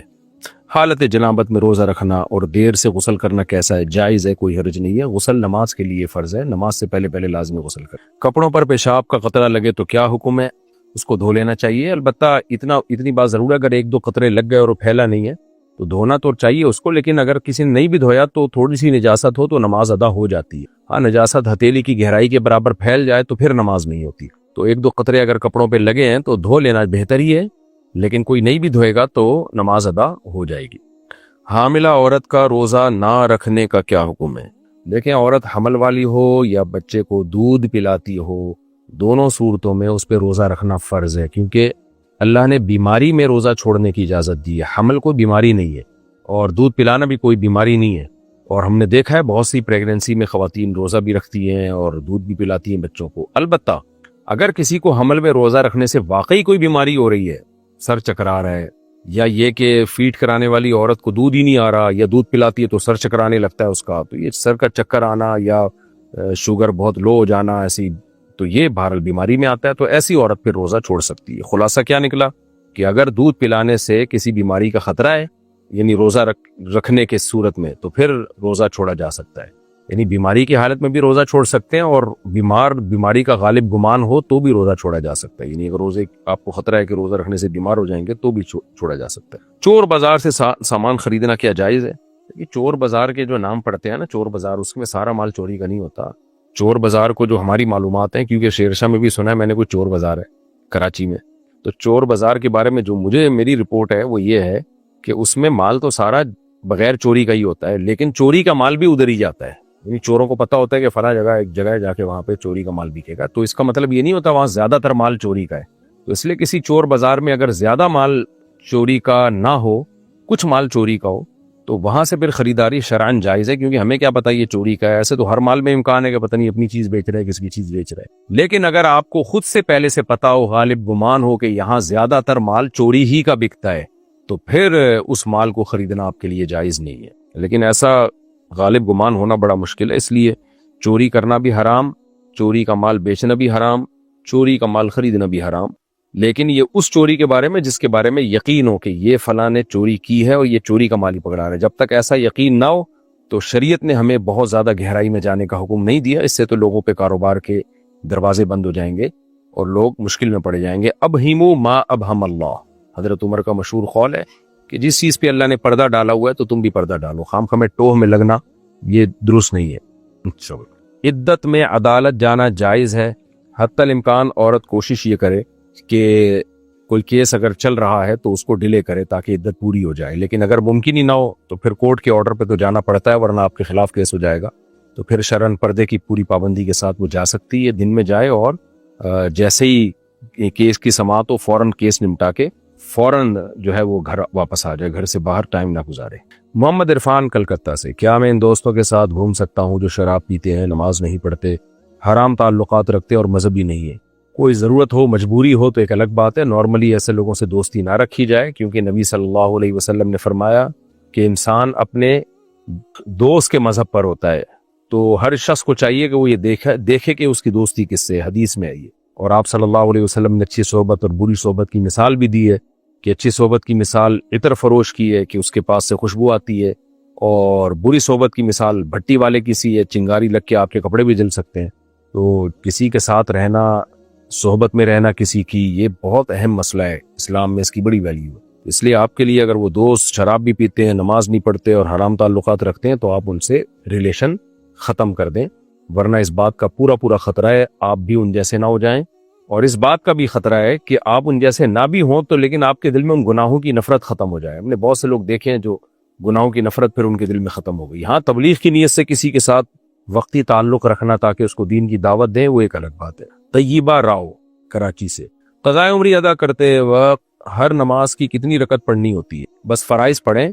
[SPEAKER 1] حالت جنابت میں روزہ رکھنا اور دیر سے غسل کرنا کیسا ہے؟ جائز ہے, کوئی حرج نہیں ہے. غسل نماز کے لیے فرض ہے, نماز سے پہلے لازمی غسل کر. کپڑوں پر پیشاب کا قطرہ لگے تو کیا حکم ہے؟ اس کو دھو لینا چاہیے. البتہ اتنی بات ضرور ہے, اگر 1-2 قطرے لگ گئے اور وہ پھیلا نہیں ہے تو دھونا تو چاہیے اس کو, لیکن اگر کسی نے نہیں بھی دھویا تو تھوڑی سی نجاست ہو تو نماز ادا ہو جاتی ہے. ہاں نجاست ہتھیلی کی گہرائی کے برابر پھیل جائے تو پھر نماز نہیں ہوتی, تو 1-2 قطرے اگر کپڑوں پہ لگے ہیں تو دھو لینا بہتر ہی ہے, لیکن کوئی نہیں بھی دھوئے گا تو نماز ادا ہو جائے گی. حاملہ عورت کا روزہ نہ رکھنے کا کیا حکم ہے؟ دیکھیں عورت حمل والی ہو یا بچے کو دودھ پلاتی ہو, دونوں صورتوں میں اس پہ روزہ رکھنا فرض ہے, کیونکہ اللہ نے بیماری میں روزہ چھوڑنے کی اجازت دی ہے. حمل کوئی بیماری نہیں ہے اور دودھ پلانا بھی کوئی بیماری نہیں ہے, اور ہم نے دیکھا ہے بہت سی پریگننسی میں خواتین روزہ بھی رکھتی ہیں اور دودھ بھی پلاتی ہیں بچوں کو. البتہ اگر کسی کو حمل میں روزہ رکھنے سے واقعی کوئی بیماری ہو رہی ہے, سر چکرا رہا ہے, یا یہ کہ فیڈ کرانے والی عورت کو دودھ ہی نہیں آ رہا یا دودھ پلاتی ہے تو سر چکرانے لگتا ہے اس کا, تو یہ سر کا چکر آنا یا شوگر بہت لو ہو جانا ایسی, تو یہ بہرحال بیماری میں آتا ہے, تو ایسی عورت پھر روزہ چھوڑ سکتی ہے. خلاصہ کیا نکلا کہ اگر دودھ پلانے سے کسی بیماری کا خطرہ ہے یعنی روزہ رکھنے کے صورت میں, تو پھر روزہ چھوڑا جا سکتا ہے. یعنی بیماری کی حالت میں بھی روزہ چھوڑ سکتے ہیں, اور بیماری کا غالب گمان ہو تو بھی روزہ چھوڑا جا سکتا ہے. یعنی اگر روزے آپ کو خطرہ ہے کہ روزہ رکھنے سے بیمار ہو جائیں گے تو بھی چھوڑا جا سکتا ہے. چور بازار سے سامان خریدنا کیا جائز ہے؟ یہ چور بازار کے جو نام پڑتے ہیں نا, چور بازار, اس میں سارا مال چوری کا نہیں ہوتا. چور بازار کو جو ہماری معلومات ہیں, کیونکہ شیرشاہ میں بھی سنا ہے میں نے, کوئی چور بازار ہے کراچی میں, تو چور بازار کے بارے میں جو میری رپورٹ ہے وہ یہ ہے کہ اس میں مال تو سارا بغیر چوری کا ہی ہوتا ہے, لیکن چوری کا مال بھی ادھر ہی جاتا ہے. یعنی چوروں کو پتا ہوتا ہے کہ فلاں جگہ ایک جگہ جا کے وہاں پہ چوری کا مال بکے گا, تو اس کا مطلب یہ نہیں ہوتا وہاں زیادہ تر مال چوری کا ہے. تو اس لیے کسی چور بازار میں اگر زیادہ مال چوری کا نہ ہو, کچھ مال چوری کا ہو, تو وہاں سے پھر خریداری شرعاً جائز ہے, کیونکہ ہمیں کیا پتا یہ چوری کا ہے. ایسے تو ہر مال میں امکان ہے کہ پتہ نہیں اپنی چیز بیچ رہا ہے کس کی چیز بیچ رہا ہے, لیکن اگر آپ کو خود سے پہلے سے پتا ہو, غالب گمان ہو کہ یہاں زیادہ تر مال چوری ہی کا بکتا ہے, تو پھر اس مال کو خریدنا آپ کے لیے جائز نہیں ہے. لیکن ایسا غالب گمان ہونا بڑا مشکل ہے, اس لیے چوری کرنا بھی حرام, چوری کا مال بیچنا بھی حرام, چوری کا مال خریدنا بھی حرام. لیکن یہ اس چوری کے بارے میں جس کے بارے میں یقین ہو کہ یہ فلاں نے چوری کی ہے اور یہ چوری کا مال ہی پکڑا رہا ہے. جب تک ایسا یقین نہ ہو تو شریعت نے ہمیں بہت زیادہ گہرائی میں جانے کا حکم نہیں دیا. اس سے تو لوگوں پہ کاروبار کے دروازے بند ہو جائیں گے اور لوگ مشکل میں پڑے جائیں گے. ابہموا ما ابہم اللہ, حضرت عمر کا مشہور قول ہے کہ جس چیز پہ اللہ نے پردہ ڈالا ہوا ہے تو تم بھی پردہ ڈالو. خام خامے ٹوہ میں لگنا یہ درست نہیں ہے. عدت میں عدالت جانا جائز ہے؟ حتی الامکان عورت کوشش یہ کرے کہ کوئی کیس اگر چل رہا ہے تو اس کو ڈیلے کرے تاکہ عدت پوری ہو جائے, لیکن اگر ممکن ہی نہ ہو تو پھر کورٹ کے آرڈر پہ تو جانا پڑتا ہے, ورنہ آپ کے خلاف کیس ہو جائے گا. تو پھر شرعاً پردے کی پوری پابندی کے ساتھ وہ جا سکتی ہے, دن میں جائے, اور جیسے ہی کیس کی سماعت ہو فوراً کیس نمٹا کے فوراً جو ہے وہ گھر واپس آ جائے، گھر سے باہر ٹائم نہ گزارے۔ محمد عرفان کلکتہ سے، کیا میں ان دوستوں کے ساتھ گھوم سکتا ہوں جو شراب پیتے ہیں، نماز نہیں پڑھتے، حرام تعلقات رکھتے اور مذہبی نہیں ہے؟ کوئی ضرورت ہو، مجبوری ہو تو ایک الگ بات ہے، نارملی ایسے لوگوں سے دوستی نہ رکھی جائے، کیونکہ نبی صلی اللہ علیہ وسلم نے فرمایا کہ انسان اپنے دوست کے مذہب پر ہوتا ہے، تو ہر شخص کو چاہیے کہ وہ یہ دیکھے کہ اس کی دوستی کس سے، حدیث میں آئی ہے۔ اور آپ صلی اللہ علیہ وسلم نے اچھی صحبت اور بری صحبت کی مثال بھی دی ہے، کہ اچھی صحبت کی مثال عطر فروش کی ہے کہ اس کے پاس سے خوشبو آتی ہے، اور بری صحبت کی مثال بھٹی والے کی سی ہے، چنگاری لگ کے آپ کے کپڑے بھی جل سکتے ہیں۔ تو کسی کے ساتھ رہنا، صحبت میں رہنا کسی کی، یہ بہت اہم مسئلہ ہے، اسلام میں اس کی بڑی ویلیو ہے۔ اس لیے آپ کے لیے اگر وہ دوست شراب بھی پیتے ہیں، نماز نہیں پڑھتے اور حرام تعلقات رکھتے ہیں، تو آپ ان سے ریلیشن ختم کر دیں، ورنہ اس بات کا پورا خطرہ ہے آپ بھی ان جیسے نہ ہو جائیں، اور اس بات کا بھی خطرہ ہے کہ آپ ان جیسے نہ بھی ہوں تو لیکن آپ کے دل میں ان گناہوں کی نفرت ختم ہو جائے۔ ہم نے بہت سے لوگ دیکھے ہیں جو گناہوں کی نفرت پھر ان کے دل میں ختم ہو گئی۔ ہاں، تبلیغ کی نیت سے کسی کے ساتھ وقتی تعلق رکھنا تاکہ اس کو دین کی دعوت دیں، وہ ایک الگ بات ہے۔ طیبہ راؤ کراچی سے، قضائے عمری ادا کرتے وقت ہر نماز کی کتنی رکعت پڑھنی ہوتی ہے؟ بس فرائض پڑھیں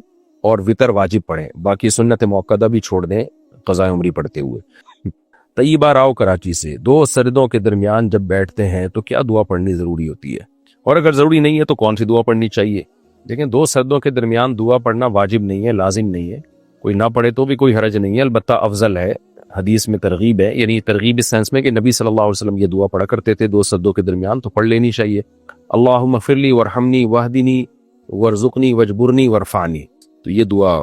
[SPEAKER 1] اور وتر واجب پڑھیں، باقی سنت موقدہ بھی چھوڑ دیں قضائے عمری پڑھتے ہوئے۔ طیبہ راؤ کراچی سے، دو سردوں کے درمیان جب بیٹھتے ہیں تو کیا دعا پڑھنی ضروری ہوتی ہے؟ اور اگر ضروری نہیں ہے تو کون سی دعا پڑھنی چاہیے؟ لیکن دو سردوں کے درمیان دعا پڑھنا واجب نہیں ہے، لازم نہیں ہے، کوئی نہ پڑھے تو بھی کوئی حرج نہیں ہے، البتہ افضل ہے، حدیث میں ترغیب ہے، یعنی ترغیب اس سینس میں کہ نبی صلی اللہ علیہ وسلم یہ دعا پڑھا کرتے تھے دو سردوں کے درمیان، تو پڑھ لینی چاہیے۔ اللہم اغفر لی ورحمنی واہدنی ورزقنی وجبرنی ورفعنی، تو یہ دعا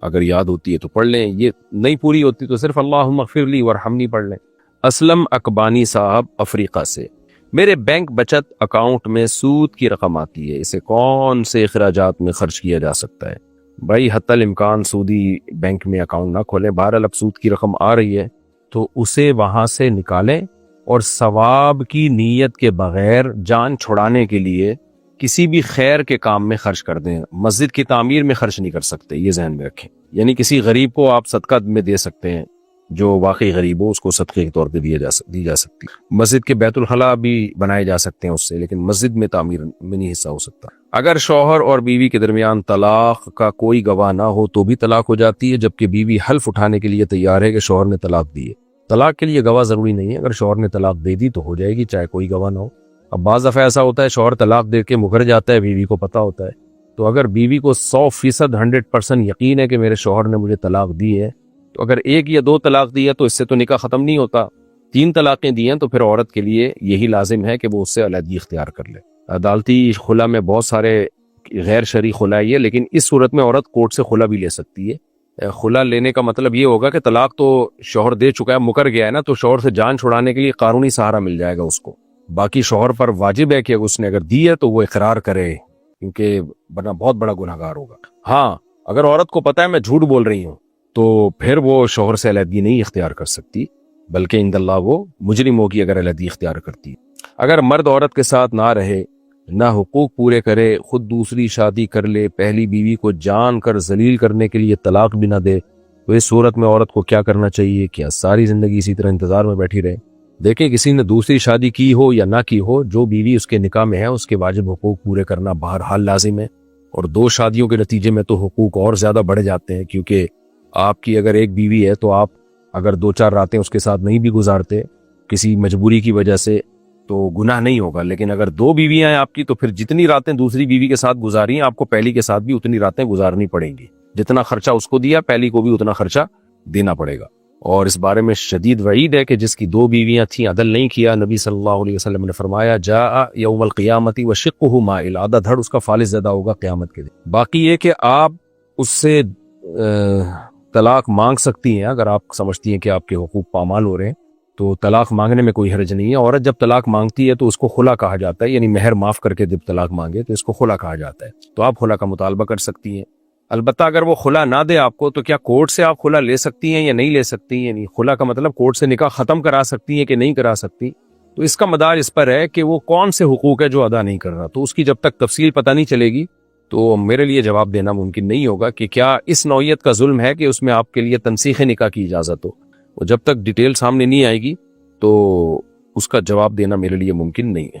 [SPEAKER 1] اگر یاد ہوتی ہے تو پڑھ لیں، یہ نہیں پوری ہوتی تو صرف اللہم اغفر لی ورحمنی پڑھ لیں۔ اسلم اکبانی صاحب افریقہ سے، میرے بینک بچت اکاؤنٹ میں سود کی رقم آتی ہے، اسے کون سے اخراجات میں خرچ کیا جا سکتا ہے؟ بھائی حتی الامکان سودی بینک میں اکاؤنٹ نہ کھولیں، بہرحال اب سود کی رقم آ رہی ہے تو اسے وہاں سے نکالیں، اور ثواب کی نیت کے بغیر جان چھڑانے کے لیے کسی بھی خیر کے کام میں خرچ کر دیں۔ مسجد کی تعمیر میں خرچ نہیں کر سکتے، یہ ذہن میں رکھیں، یعنی کسی غریب کو آپ صدقہ میں دے سکتے ہیں، جو واقعی غریب ہو اس کو صدقے کے طور پہ دی جا سکتی۔ مسجد کے بیت الخلاء بھی بنائے جا سکتے ہیں اس سے، لیکن مسجد میں تعمیر میں نہیں حصہ ہو سکتا۔ اگر شوہر اور بیوی کے درمیان طلاق کا کوئی گواہ نہ ہو تو بھی طلاق ہو جاتی ہے، جبکہ بیوی حلف اٹھانے کے لیے تیار ہے کہ شوہر نے طلاق دی ہے۔ طلاق کے لیے گواہ ضروری نہیں ہے، اگر شوہر نے طلاق دے دی تو ہو جائے گی چاہے کوئی گواہ نہ ہو۔ اب بعض دفعہ ایسا ہوتا ہے شوہر طلاق دے کے مکر جاتا ہے، بیوی کو پتہ ہوتا ہے، تو اگر بیوی کو 100% 100% یقین ہے کہ میرے شوہر نے مجھے طلاق دی ہے، تو اگر ایک یا دو طلاق دی ہے تو اس سے تو نکاح ختم نہیں ہوتا، 3 طلاقیں دی ہیں تو پھر عورت کے لیے یہی لازم ہے کہ وہ اس سے علیحدگی اختیار کر لے۔ عدالتی خلا میں بہت سارے غیر شرعی خلا ہے، لیکن اس صورت میں عورت کورٹ سے خلا بھی لے سکتی ہے۔ خلا لینے کا مطلب یہ ہوگا کہ طلاق تو شوہر دے چکا ہے، مکر گیا ہے نا، تو شوہر سے جان چھڑانے کے لیے قانونی سہارا مل جائے گا اس کو۔ باقی شوہر پر واجب ہے کہ اس نے اگر دی ہے تو وہ اقرار کرے، کیونکہ ورنہ بہت بڑا گنہگار ہوگا۔ ہاں، اگر عورت کو پتہ ہے میں جھوٹ بول رہی ہوں تو پھر وہ شوہر سے علیحدگی نہیں اختیار کر سکتی، بلکہ عند اللہ وہ مجرم ہوگی اگر علیحدگی اختیار کرتی ہے۔ اگر مرد عورت کے ساتھ نہ رہے، نہ حقوق پورے کرے، خود دوسری شادی کر لے، پہلی بیوی کو جان کر ذلیل کرنے کے لیے طلاق بھی نہ دے، تو اس صورت میں عورت کو کیا کرنا چاہیے؟ کیا ساری زندگی اسی طرح انتظار میں بیٹھی رہے؟ دیکھیں، کسی نے دوسری شادی کی ہو یا نہ کی ہو، جو بیوی اس کے نکاح میں ہے اس کے واجب حقوق پورے کرنا بہرحال لازم ہے، اور 2 شادیوں کے نتیجے میں تو حقوق اور زیادہ بڑھ جاتے ہیں، کیونکہ آپ کی اگر ایک بیوی ہے تو آپ اگر 2-4 راتیں اس کے ساتھ نہیں بھی گزارتے کسی مجبوری کی وجہ سے تو گناہ نہیں ہوگا، لیکن اگر 2 بیویاں ہیں آپ کی تو پھر جتنی راتیں دوسری بیوی کے ساتھ گزاری ہیں آپ کو پہلی کے ساتھ بھی اتنی راتیں گزارنی پڑیں گی، جتنا خرچہ اس کو دیا پہلی کو بھی اتنا خرچہ دینا پڑے گا۔ اور اس بارے میں شدید وعید ہے کہ جس کی 2 بیویاں تھیں عدل نہیں کیا، نبی صلی اللہ علیہ وسلم نے فرمایا جاء یوم القیامت وشقہ مائل، آدھا دھڑ اس کا فالج زدہ ہوگا قیامت کے دن۔ باقی یہ کہ آپ اس سے طلاق مانگ سکتی ہیں اگر آپ سمجھتی ہیں کہ آپ کے حقوق پامال ہو رہے ہیں، تو طلاق مانگنے میں کوئی حرج نہیں ہے۔ عورت جب طلاق مانگتی ہے تو اس کو خلا کہا جاتا ہے، یعنی مہر معاف کر کے جب طلاق مانگے تو اس کو خلا کہا جاتا ہے، تو آپ خلا کا مطالبہ کر سکتی ہیں۔ البتہ اگر وہ خلا نہ دے آپ کو تو کیا کورٹ سے آپ خلا لے سکتی ہیں یا نہیں لے سکتی؟ یعنی خلا کا مطلب کورٹ سے نکاح ختم کرا سکتی ہیں کہ نہیں کرا سکتی، تو اس کا مدار اس پر ہے کہ وہ کون سے حقوق ہے جو ادا نہیں کر رہا، تو اس کی جب تک تفصیل پتہ نہیں چلے گی تو میرے لیے جواب دینا ممکن نہیں ہوگا کہ کیا اس نوعیت کا ظلم ہے کہ اس میں آپ کے لیے تنسیخ نکاح کی اجازت ہو، اور جب تک ڈیٹیل سامنے نہیں آئے گی تو اس کا جواب دینا میرے لیے ممکن نہیں ہے۔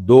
[SPEAKER 1] 2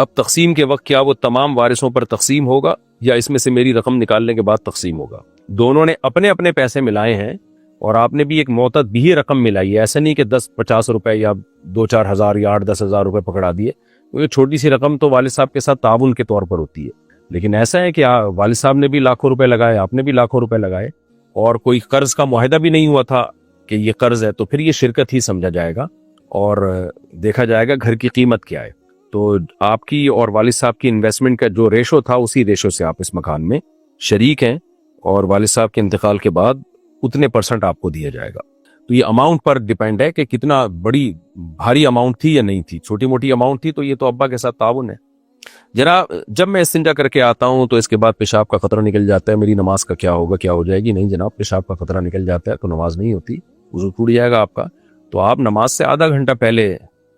[SPEAKER 1] اب تقسیم کے وقت کیا وہ تمام وارثوں پر تقسیم ہوگا یا اس میں سے میری رقم نکالنے کے بعد تقسیم ہوگا؟ دونوں نے اپنے اپنے پیسے ملائے ہیں اور آپ نے بھی ایک معتد بھی رقم ملائی ہے. ایسا نہیں کہ 10-50 روپے یا 2-4 ہزار یا 8-10 ہزار روپے پکڑا دیے. یہ چھوٹی سی رقم تو والد صاحب کے ساتھ تعاون کے طور پر ہوتی ہے. لیکن ایسا ہے کہ والد صاحب نے بھی لاکھوں روپے لگائے, آپ نے بھی لاکھوں روپے لگائے, اور کوئی قرض کا معاہدہ بھی نہیں ہوا تھا کہ یہ قرض ہے, تو پھر یہ شرکت ہی سمجھا جائے گا اور دیکھا جائے گا گھر کی قیمت کیا ہے. تو آپ کی اور والد صاحب کی انویسٹمنٹ کا جو ریشو تھا اسی ریشو سے آپ اس مکان میں شریک ہیں, اور والد صاحب کے انتقال کے بعد اتنے % آپ کو دیا جائے گا. تو یہ اماؤنٹ پر ڈیپینڈ ہے کہ کتنا بڑی بھاری اماؤنٹ تھی یا نہیں تھی. چھوٹی موٹی اماؤنٹ تھی تو یہ تو ابا کے ساتھ تعاون ہے. جب میں استنجا کر کے آتا ہوں تو اس کے بعد پیشاب کا خطرہ نکل جاتا ہے, میری نماز کا کیا ہوگا, کیا ہو جائے گی؟ نہیں جناب, پیشاب کا خطرہ نکل جاتا ہے تو نماز نہیں ہوتی, وضو ٹوٹ جائے گا آپ کا. تو آپ نماز سے آدھا گھنٹہ پہلے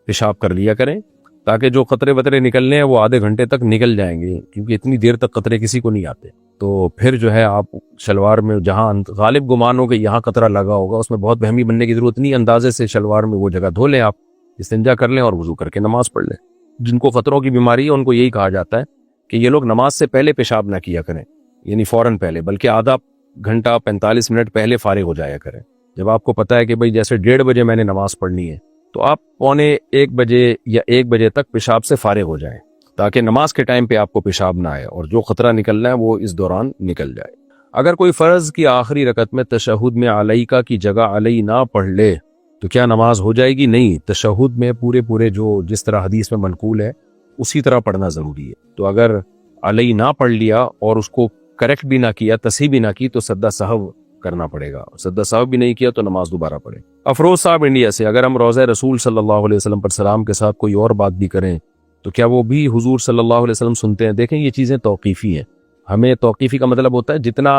[SPEAKER 1] پیشاب کر لیا کریں تاکہ جو قطرے وطرے نکلنے ہیں وہ آدھے گھنٹے تک نکل جائیں گے, کیونکہ اتنی دیر تک قطرے کسی کو نہیں آتے. تو پھر جو ہے آپ شلوار میں جہاں غالب گمان ہو کہ یہاں قطرہ لگا ہوگا اس میں بہت بہمی بننے کی ضرورت نہیں, اندازے سے شلوار میں وہ جگہ دھو لیں, آپ استنجا کر لیں اور وضو کر کے نماز پڑھ لیں. جن کو خطروں کی بیماری ہے ان کو یہی کہا جاتا ہے کہ یہ لوگ نماز سے پہلے پیشاب نہ کیا کریں, یعنی فوراً پہلے, بلکہ آدھا گھنٹہ 45 منٹ پہلے فارغ ہو جایا کریں. جب آپ کو پتہ ہے کہ بھئی جیسے 1:30 بجے میں نے نماز پڑھنی ہے تو آپ 1:45 بجے یا 1 بجے تک پیشاب سے فارغ ہو جائیں تاکہ نماز کے ٹائم پہ آپ کو پیشاب نہ آئے اور جو خطرہ نکلنا ہے وہ اس دوران نکل جائے. اگر کوئی فرض کی آخری رکعت میں تشہد میں علیکہ کی جگہ علی نہ پڑھ لے تو کیا نماز ہو جائے گی؟ نہیں, تشہد میں پورے جو جس طرح حدیث میں منقول ہے اسی طرح پڑھنا ضروری ہے. تو اگر علی نہ پڑھ لیا اور اس کو کریکٹ بھی نہ کیا, تصحیح بھی نہ کی, تو سجدہ سہو کرنا پڑے گا. سجدہ سہو بھی نہیں کیا تو نماز دوبارہ پڑھے. افروز صاحب انڈیا سے, اگر ہم روضہ رسول صلی اللہ علیہ وسلم پر سلام کے ساتھ کوئی اور بات بھی کریں تو کیا وہ بھی حضور صلی اللہ علیہ وسلم سنتے ہیں؟ دیکھیں یہ چیزیں توقیفی ہیں. ہمیں توقیفی کا مطلب ہوتا ہے جتنا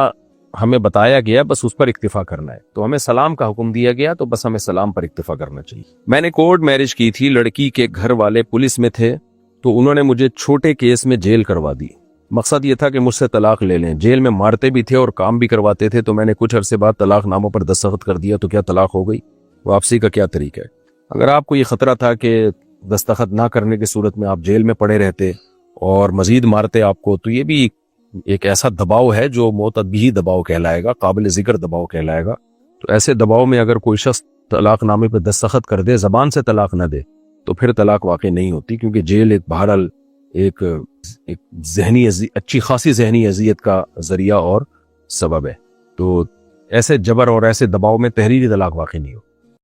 [SPEAKER 1] ہمیں بتایا گیا بس اس پر اکتفا کرنا ہے. تو ہمیں سلام کا حکم دیا گیا تو بس ہمیں سلام پر اکتفا کرنا چاہیے. میں نے کورٹ میرج کی تھی, لڑکی کے گھر والے پولیس میں تھے تو انہوں نے مجھے چھوٹے کیس میں جیل کروا دی. مقصد یہ تھا کہ مجھ سے طلاق لے لیں. جیل میں مارتے بھی تھے اور کام بھی کرواتے تھے. تو میں نے کچھ عرصے بعد طلاق ناموں پر دستخط کر دیا, تو کیا طلاق ہو گئی؟ واپسی کا کیا طریقہ ہے؟ اگر آپ کو یہ خطرہ تھا کہ دستخط نہ کرنے کی صورت میں آپ جیل میں پڑے رہتے اور مزید مارتے آپ کو, تو یہ بھی ایک ایسا دباؤ ہے جو معتدی دباؤ کہلائے گا, قابل ذکر دباؤ کہلائے گا. تو ایسے دباؤ میں اگر کوئی شخص طلاق نامے پہ دستخط کر دے, زبان سے طلاق نہ دے, تو پھر طلاق واقع نہیں ہوتی, کیونکہ جیل ایک بہرحال ایک ذہنی اچھی خاصی ذہنی اذیت کا ذریعہ اور سبب ہے. تو ایسے جبر اور ایسے دباؤ میں تحریری طلاق واقع نہیں ہو.